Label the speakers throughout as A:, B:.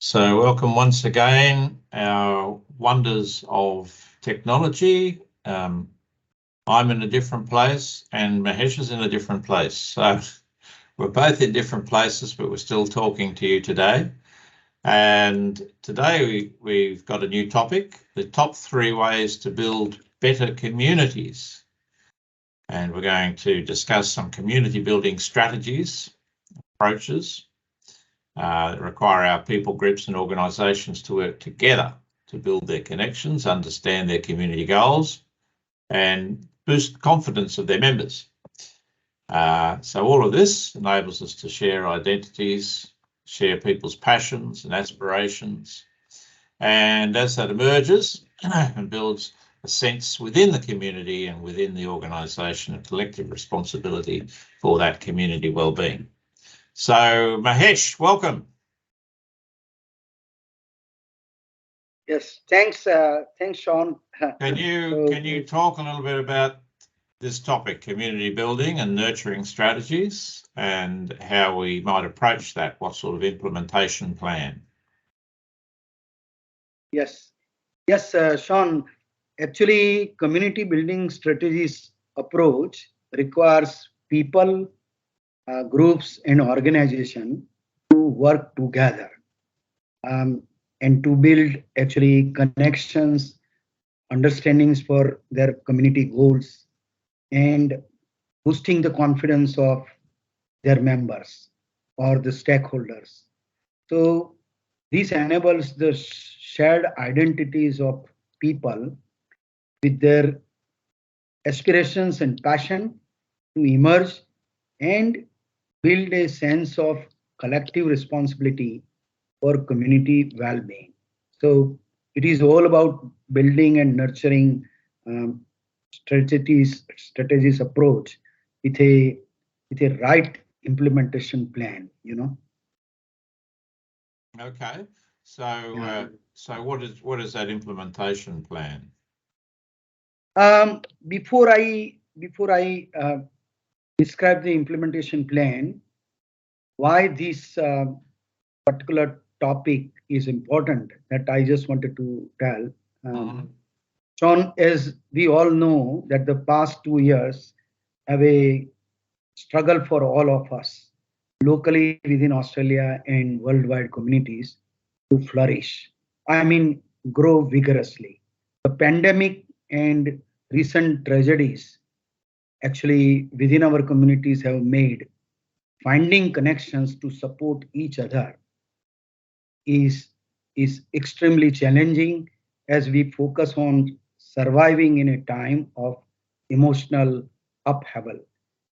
A: So welcome once again, our wonders of technology. I'm in a different place and Mahesh is in a different place. So we're both in different places, but we're still talking to you today. And today we've got a new topic, the top 3 ways to build better communities. And we're going to discuss some community building strategies, approaches, that require our people groups and organisations to work together to build their connections, understand their community goals, and boost confidence of their members. So all of this enables us to share identities, share people's passions and aspirations, and as that emerges and builds a sense within the community and within the organisation of collective responsibility for that community wellbeing. So Mahesh, welcome.
B: Yes, thanks, Sean.
A: Can you talk a little bit about this topic, community building and nurturing strategies, and how we might approach that? What sort of implementation plan?
B: Yes, Sean. Actually, community building strategies approach requires people, groups, and organization to work together and to build actually connections, understandings for their community goals, and boosting the confidence of their members or the stakeholders. So this enables the shared identities of people with their aspirations and passion to emerge and build a sense of collective responsibility for community well-being. So it is all about building and nurturing strategies approach with a right implementation plan.
A: Okay, so so what is that implementation plan?
B: Before I describe the implementation plan, why this particular topic is important, that I just wanted to tell. John, as we all know, that the past 2 years have a struggle for all of us, locally within Australia and worldwide communities, to flourish. I mean, grow vigorously. The pandemic and recent tragedies actually within our communities have made finding connections to support each other is extremely challenging as we focus on surviving in a time of emotional upheaval.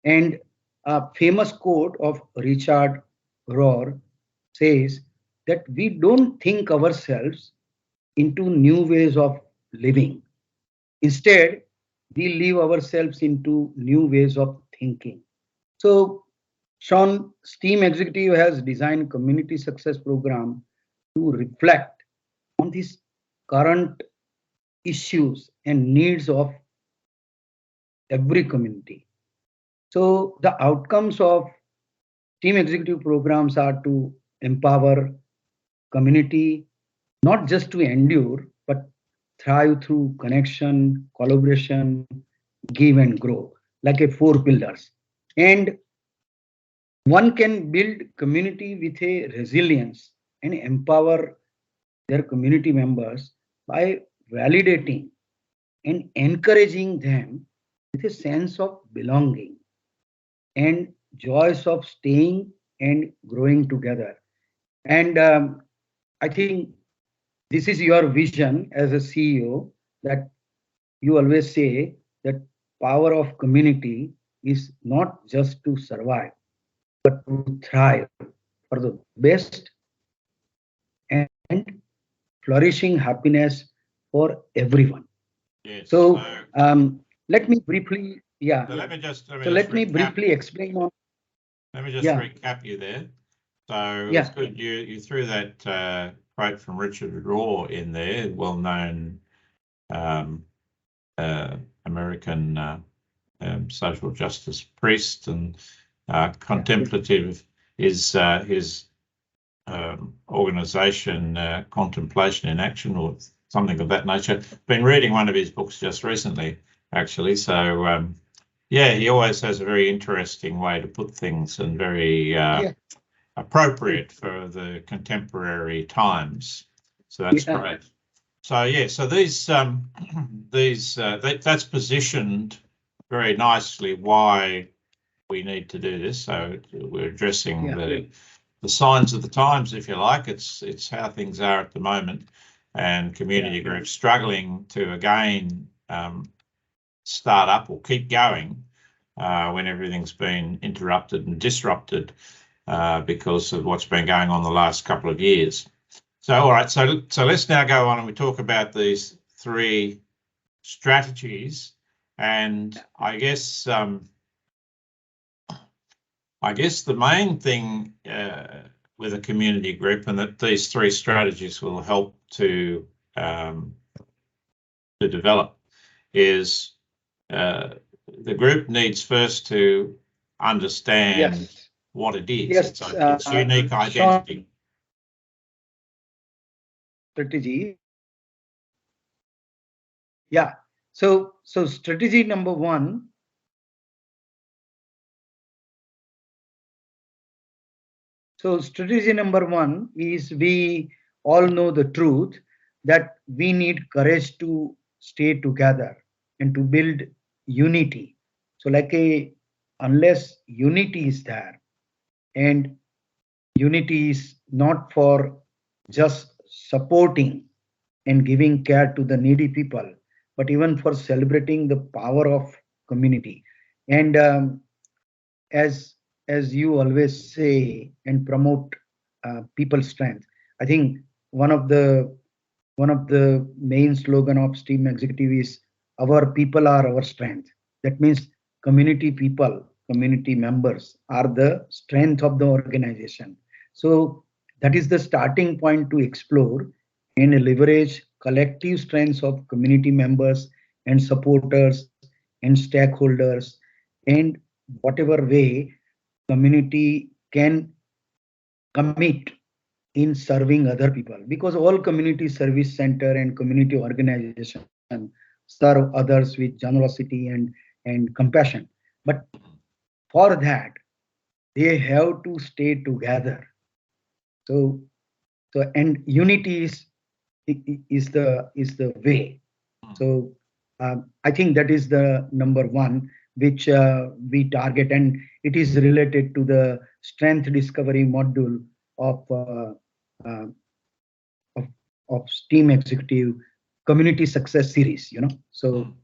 B: And a famous quote of Richard Rohr says that we don't think ourselves into new ways of living. Instead, we live ourselves into new ways of thinking. So, Sean, STEAM Executive has designed community success program to reflect on these current issues and needs of every community. So the outcomes of STEAM Executive programs are to empower community, not just to endure, but thrive through connection, collaboration, give and grow, like a 4 pillars. And one can build community with a resilience and empower their community members by validating and encouraging them with a sense of belonging and joys of staying and growing together. And I think this is your vision as a CEO, that you always say that power of community is not just to survive, but to thrive for the best and flourishing happiness for everyone.
A: Yes.
B: So let me briefly,
A: So let me just
B: briefly explain on.
A: Let me just recap you there. So it's good you threw that quote from Richard Rohr in there, well-known American social justice priest and contemplative. His organisation contemplation in action or something of that nature. Been reading one of his books just recently, actually. So yeah, he always has a very interesting way to put things and very appropriate for the contemporary times. So that's great. So yeah, so these that's positioned very nicely why we need to do this. So we're addressing the signs of the times, if you like. It's how things are at the moment, and community groups struggling to again start up or keep going when everything's been interrupted and disrupted because of what's been going on the last couple of years. So all right, so let's now go on and we talk about these three strategies, and I guess the main thing with a community group, and that these three strategies will help to develop, is the group needs first to understand what it is. Its unique identity.
B: Strategy. Yeah. So strategy number one. So strategy number one is, we all know the truth that we need courage to stay together and to build unity. So unless unity is there, and unity is not for just supporting and giving care to the needy people, but even for celebrating the power of community. And as you always say and promote people's strength, I think one of the main slogan of STEAM Executive is, our people are our strength. That means community people, community members are the strength of the organization. So that is the starting point to explore and leverage collective strengths of community members and supporters and stakeholders, and whatever way community can commit in serving other people, because all community service center and community organization serve others with generosity and compassion. But for that, they have to stay together. So and unity is the way. So I think that is the number one which we target, and it is related to the strength discovery module of STEAM Executive Community Success Series. So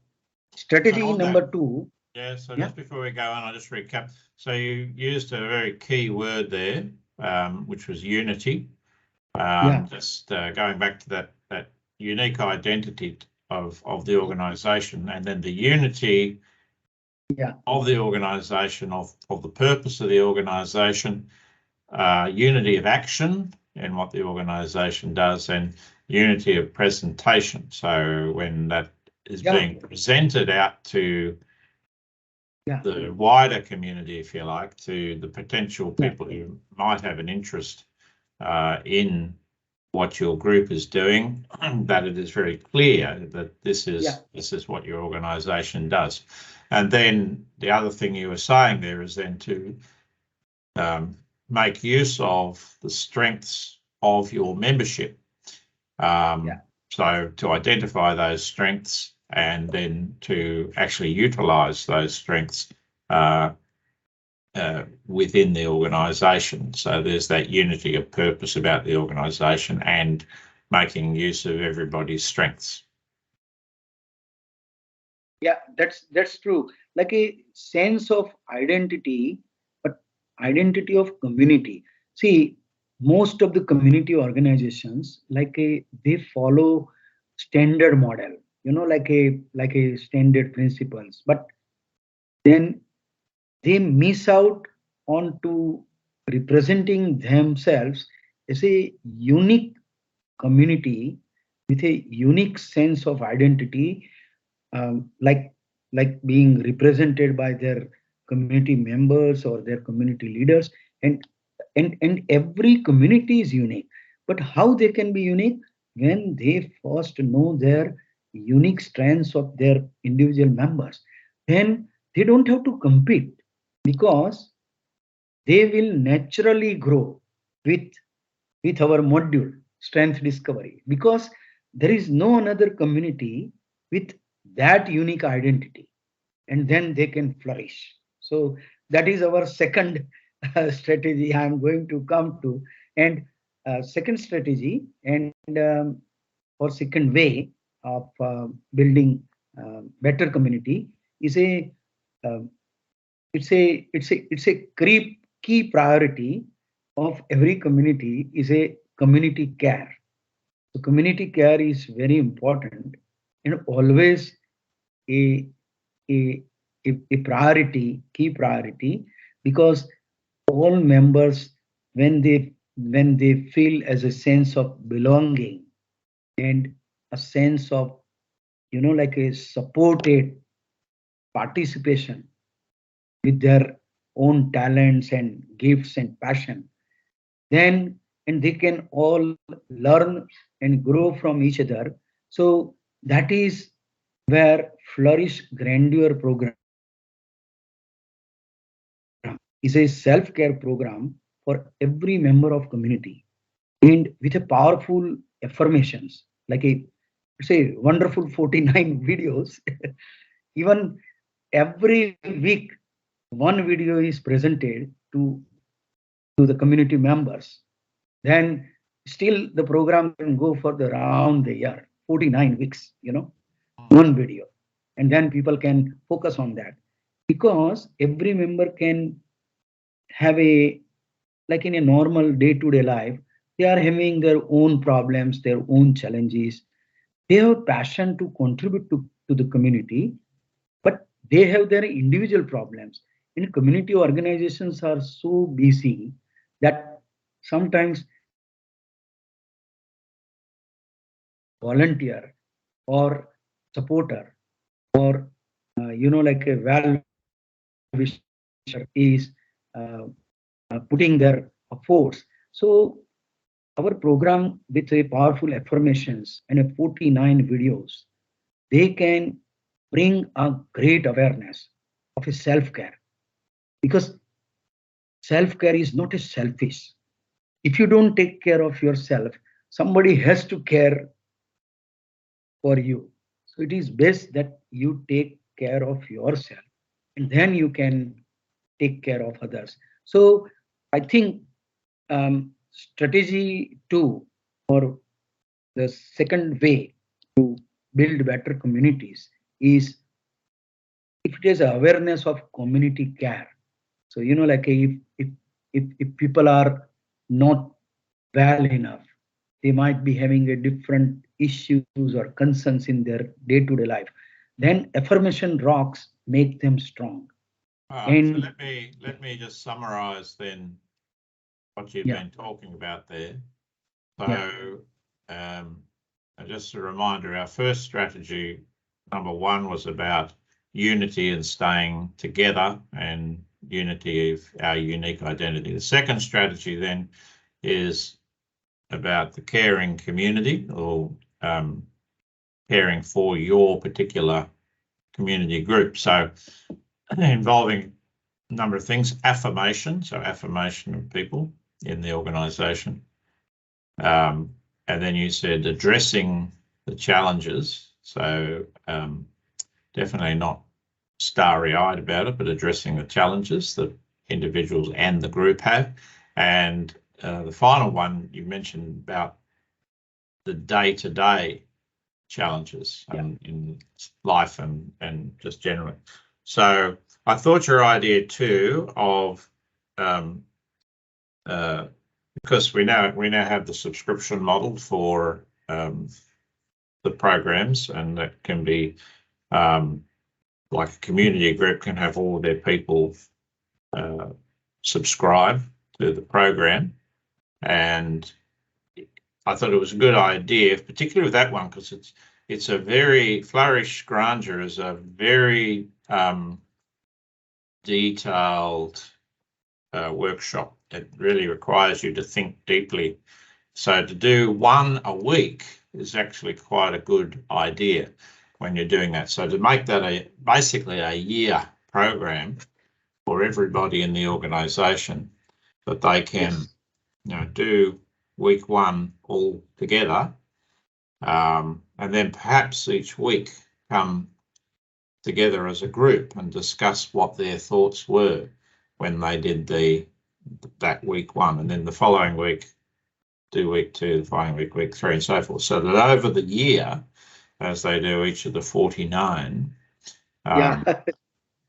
B: strategy number two.
A: Yeah. So just before we go on, I'll just recap. So you used a very key word there, which was unity. Just going back to that unique identity of the organisation, and then the unity of the organisation, of the purpose of the organisation, unity of action in what the organisation does, and unity of presentation. So when that is being presented out to the wider community, if you like, to the potential people who might have an interest in what your group is doing, that it is very clear that this is what your organisation does. And then the other thing you were saying there is then to make use of the strengths of your membership. So to identify those strengths and then to actually utilise those strengths within the organisation. So there's that unity of purpose about the organisation and making use of everybody's strengths.
B: Yeah, that's true. Like a sense of identity, but identity of community. See, most of the community organizations, they follow standard model, like a standard principles, but then they miss out on to representing themselves as a unique community with a unique sense of identity, like being represented by their community members or their community leaders, and and every community is unique. But how they can be unique? When they first know their unique strengths of their individual members, then they don't have to compete, because they will naturally grow with our module strength discovery, because there is no another community with that unique identity, and then they can flourish. So that is our second strategy I'm going to come to. And second strategy, and or second way of building better community is a uh, it's a key priority of every community is a community care. So community care is very important and always a a, a priority, key priority, because all members, when they feel as a sense of belonging and a sense of, like a supported participation with their own talents and gifts and passion, then and they can all learn and grow from each other. So that is where Flourish Grandeur program is a self-care program for every member of community, and with a powerful affirmations, like a say wonderful 49 videos. Even every week one video is presented to the community members, then still the program can go for the round the year, 49 weeks, one video. And then people can focus on that, because every member can have a, like in a normal day-to-day life, they are having their own problems, their own challenges. They have passion to contribute to the community, but they have their individual problems. And community organizations are so busy that sometimes volunteer or supporter or like a well wisher is putting their efforts. So our program with a powerful affirmations and a 49 videos, they can bring a great awareness of a self-care, because self-care is not a selfish. If you don't take care of yourself, somebody has to care for you. So it is best that you take care of yourself, and then you can take care of others. So I think strategy two, or the second way to build better communities, is if it is awareness of community care. So like if people are not well enough, they might be having a different issues or concerns in their day-to-day life, then affirmation rocks make them strong.
A: So
B: And
A: let me just summarize then what you've
B: yeah,
A: been talking about there.
B: yeah,
A: So just a reminder, our first strategy, number one, was about unity and staying together and unity of our unique identity. The second strategy then is about the caring community, or caring for your particular community group. So involving a number of things: affirmation, so affirmation of people in the organisation. And then you said addressing the challenges. So definitely not starry-eyed about it, but addressing the challenges that individuals and the group have. And the final one you mentioned about the day-to-day challenges in life and just generally. So I thought your idea too of because we now have the subscription model for the programs, and that can be like a community group can have all of their people subscribe to the program. And I thought it was a good idea, particularly with that one, because it's a very Flourish Grandeur is a very detailed workshop it really requires you to think deeply. So to do one a week is actually quite a good idea when you're doing that. So to make that basically a year program for everybody in the organisation, that they can do week one all together, and then perhaps each week come together as a group and discuss what their thoughts were when they did that week one, and then the following week do week two, the following week three, and so forth. So that over the year, as they do each of the 49,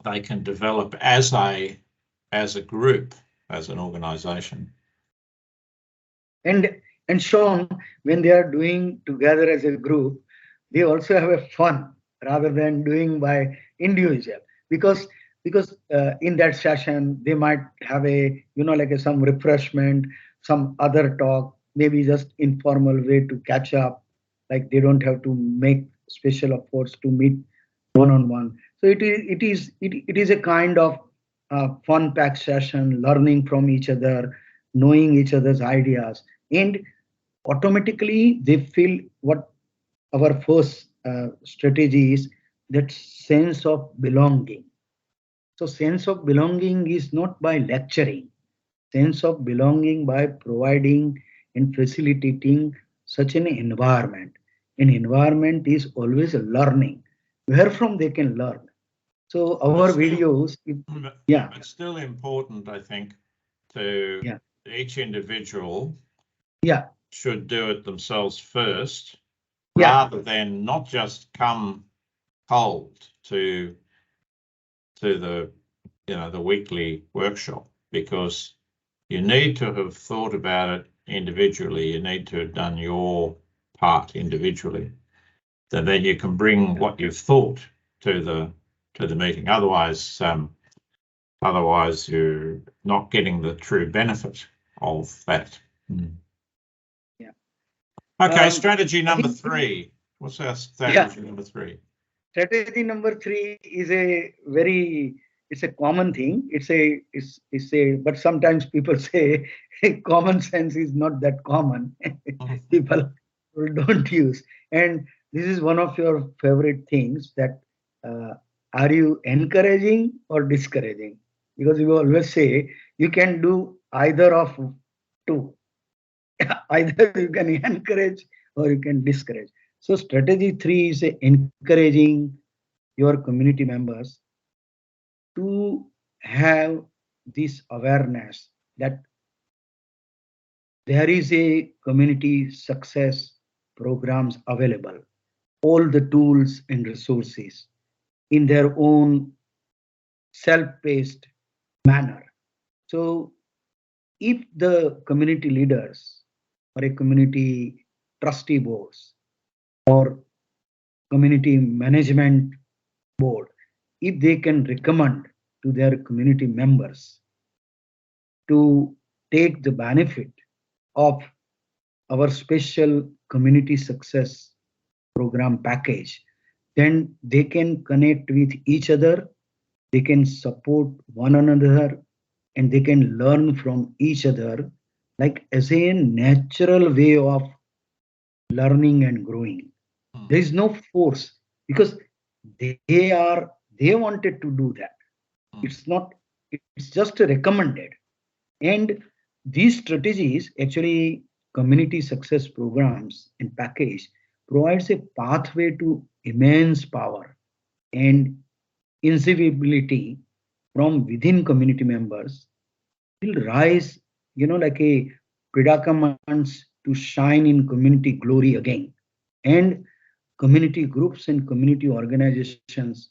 A: they can develop as a group, as an organisation.
B: And Sean, when they are doing together as a group, they also have a fun rather than doing by individual, because in that session they might have a like some refreshment, some other talk, maybe just informal way to catch up, like they don't have to make special efforts to meet one-on-one. So it is a kind of fun packed session, learning from each other, knowing each other's ideas, and automatically they feel what our first strategy is, that sense of belonging. So sense of belonging is not by lecturing, sense of belonging by providing and facilitating such an environment. An environment is always a learning, where from they can learn. So our videos,
A: it's still important, I think, to each individual should do it themselves first, rather than not just come cold to the the weekly workshop, because you need to have thought about it individually. You need to have done your part individually. Then you can bring what you've thought to the meeting. Otherwise you're not getting the true benefit of that. Okay, strategy number 3. What's our strategy number 3?
B: Strategy number 3 is it's a common thing. But sometimes people say common sense is not that common. People don't use. And this is one of your favorite things, that are you encouraging or discouraging? Because you always say you can do either of two. Either you can encourage or you can discourage. So strategy 3 is encouraging your community members to have this awareness that there is a community success programs available, all the tools and resources in their own self-paced manner. So if the community leaders or a community trustee boards or community management board, if they can recommend to their community members to take the benefit of our special community success program package, then they can connect with each other, they can support one another, and they can learn from each other, like as a natural way of learning and growing. There is no force, because they wanted to do that. It's just recommended. And these strategies, actually community success programs and package, provides a pathway to immense power and incivility from within community members will rise, like a predicaments to shine in community glory again. And community groups and community organizations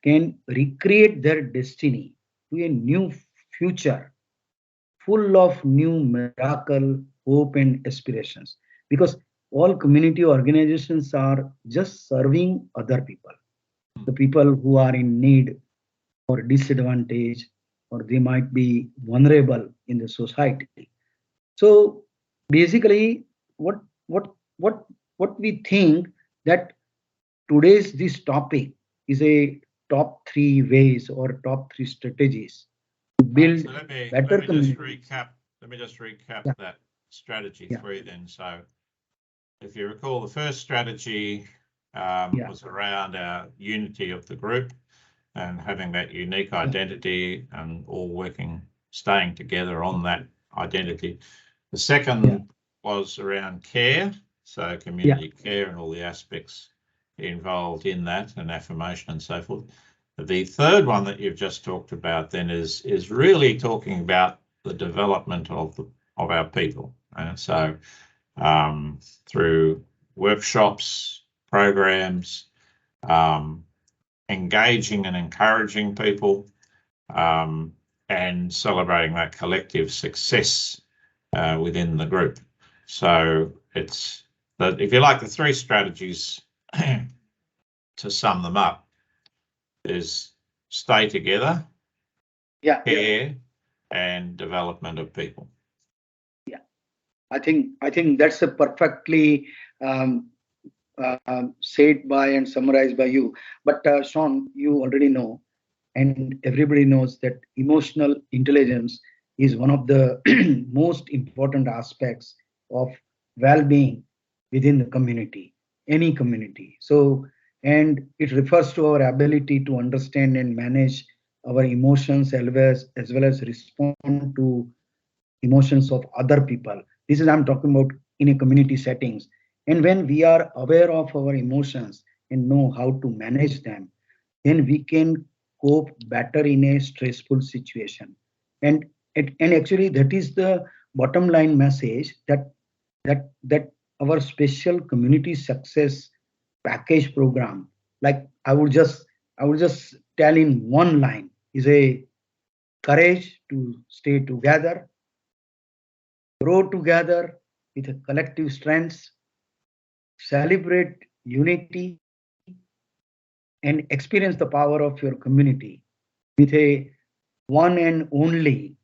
B: can recreate their destiny to a new future full of new miracle, hope, and aspirations. Because all community organizations are just serving other people, the people who are in need or disadvantage, or they might be vulnerable in the society. So basically, what we think that today's this topic is a top 3 ways or top 3 strategies to build
A: So let me
B: better
A: just
B: community.
A: recap. Let me just recap
B: Yeah.
A: that strategy
B: Yeah.
A: 3 then. So if you recall, the first strategy was around our unity of the group and having that unique identity and all working, staying together on that identity. The second was around care, so community care and all the aspects involved in that and affirmation and so forth. The third one that you've just talked about then is really talking about the development of our people, and so through workshops, programs, engaging and encouraging people, and celebrating that collective success within the group. So it's that, if you like, the 3 strategies to sum them up is stay together, care, and development of people.
B: Yeah, I think that's a perfectly said by and summarized by you. But Sean, you already know, and everybody knows that emotional intelligence is one of the most important aspects of well-being within the community, any community. So, and it refers to our ability to understand and manage our emotions as well as respond to emotions of other people. This is I'm talking about in a community settings. And when we are aware of our emotions and know how to manage them, then we can cope better in a stressful situation. And and actually that is the bottom line message that our special community success package program, like I would just tell in one line, is a courage to stay together, grow together with a collective strengths, celebrate unity, and experience the power of your community with a one and only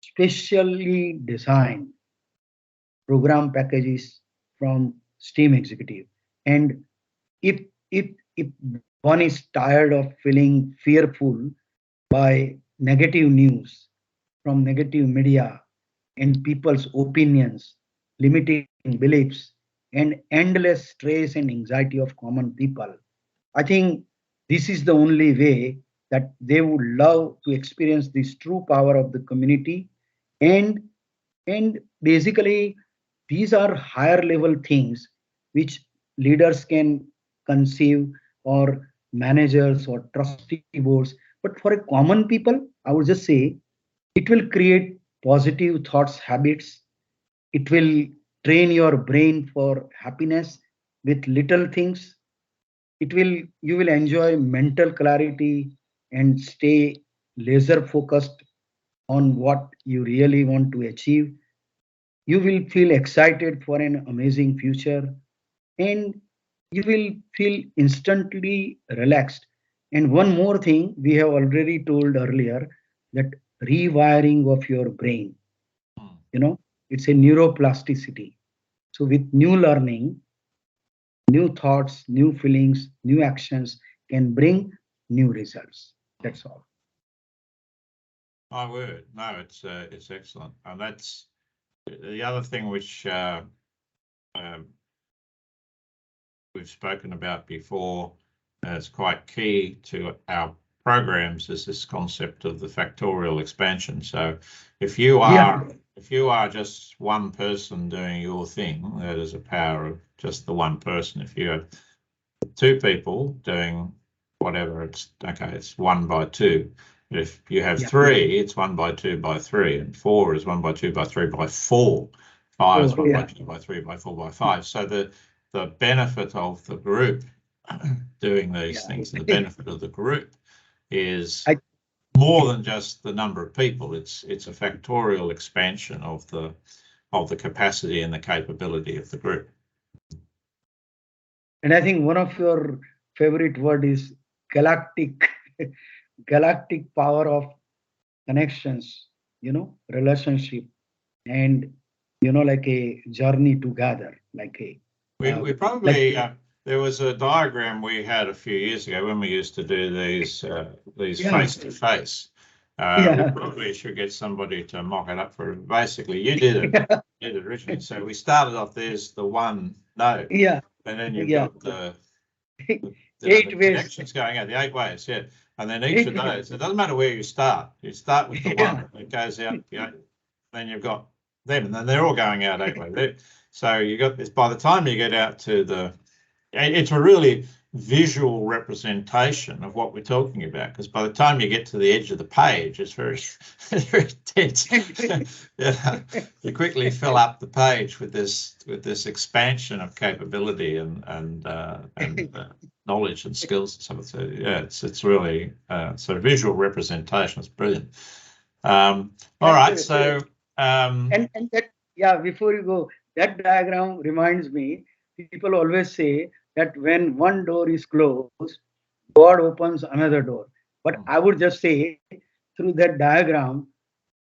B: specially designed program packages from Steam Executive. And if if one is tired of feeling fearful by negative news from negative media and people's opinions, limiting beliefs, and endless stress and anxiety of common people, I think this is the only way that they would love to experience this true power of the community. And and basically these are higher level things which leaders can conceive, or managers or trustee boards. But for a common people, I would just say it will create positive thoughts habits. It will train your brain for happiness with little things. It will You will enjoy mental clarity and stay laser focused on what you really want to achieve. You will feel excited for an amazing future, and you will feel instantly relaxed. And one more thing we have already told earlier, that rewiring of your brain, you know, it's a neuroplasticity. So with new learning, new thoughts, new feelings, new actions can bring new results. That's all.
A: My word, no, it's excellent, and that's the other thing which we've spoken about before. It's quite key to our programs, is this concept of the factorial expansion. So if you are just one person doing your thing, that is a power of just the one person. If you have 2 people doing whatever, it's 1 by 2. If you have 3, it's 1 by 2 by 3, and 4 is 1 by 2 by 3 by 4. 5 is 1 by 2 by 3 by 4 by 5. So the benefit of the group doing these things, the benefit of the group is more than just the number of people. It's a factorial expansion of the capacity and the capability of the group.
B: And I think one of your favorite word is galactic, galactic power of connections, relationship, and like a journey together, like a
A: we probably there was a diagram we had a few years ago when we used to do these face to face, We probably should get somebody to mock it up for it. Basically, you did it. You did it originally. So we started off, there's the one node.
B: Yeah.
A: And then you've got the
B: 8 ways.
A: Connections going out, the 8 ways, yeah. And then each of those, it doesn't matter where you start. You start with the one that goes out, then you've got them, and then they're all going out 8 ways. So you got this, by the time you get out to it's a really visual representation of what we're talking about, because by the time you get to the edge of the page, it's very, very dense. You quickly fill up the page with this expansion of capability and knowledge and skills and stuff. So yeah, it's really so visual representation is brilliant. All right, so
B: and that, before you go, that diagram reminds me, people always say that when one door is closed, God opens another door. But I would just say, through that diagram,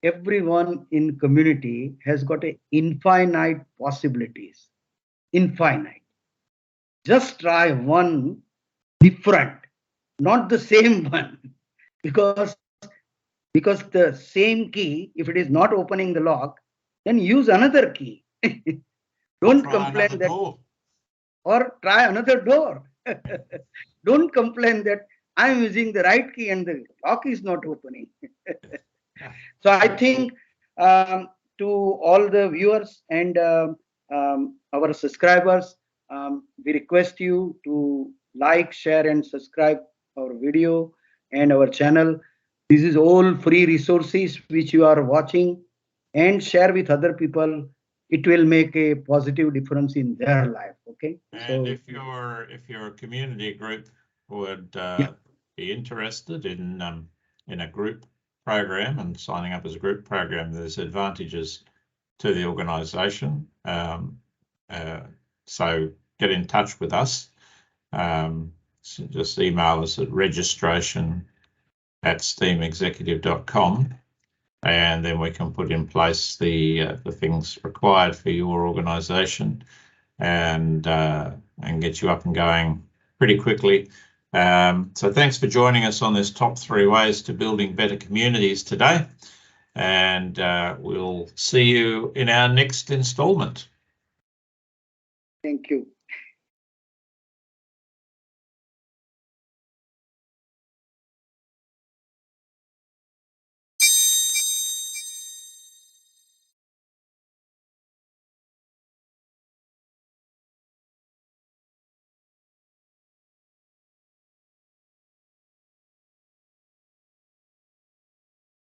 B: everyone in community has got infinite possibilities. Infinite. Just try one different, not the same one, because the same key, if it is not opening the lock, then use another key. Don't complain that.
A: Door.
B: Or try another door. Don't complain that I'm using the right key and the lock is not opening. So I think to all the viewers and our subscribers, we request you to like, share and subscribe our video and our channel. This is all free resources which you are watching, and share with other people. It will make a positive difference in their life. Okay.
A: And so, if you're a community group would be interested in a group program and signing up as a group program, there's advantages to the organisation. So get in touch with us. So just email us at registration@steamexecutive.com. And then we can put in place the things required for your organisation and get you up and going pretty quickly. So thanks for joining us on this top 3 ways to building better communities today. And we'll see you in our next instalment.
B: Thank you.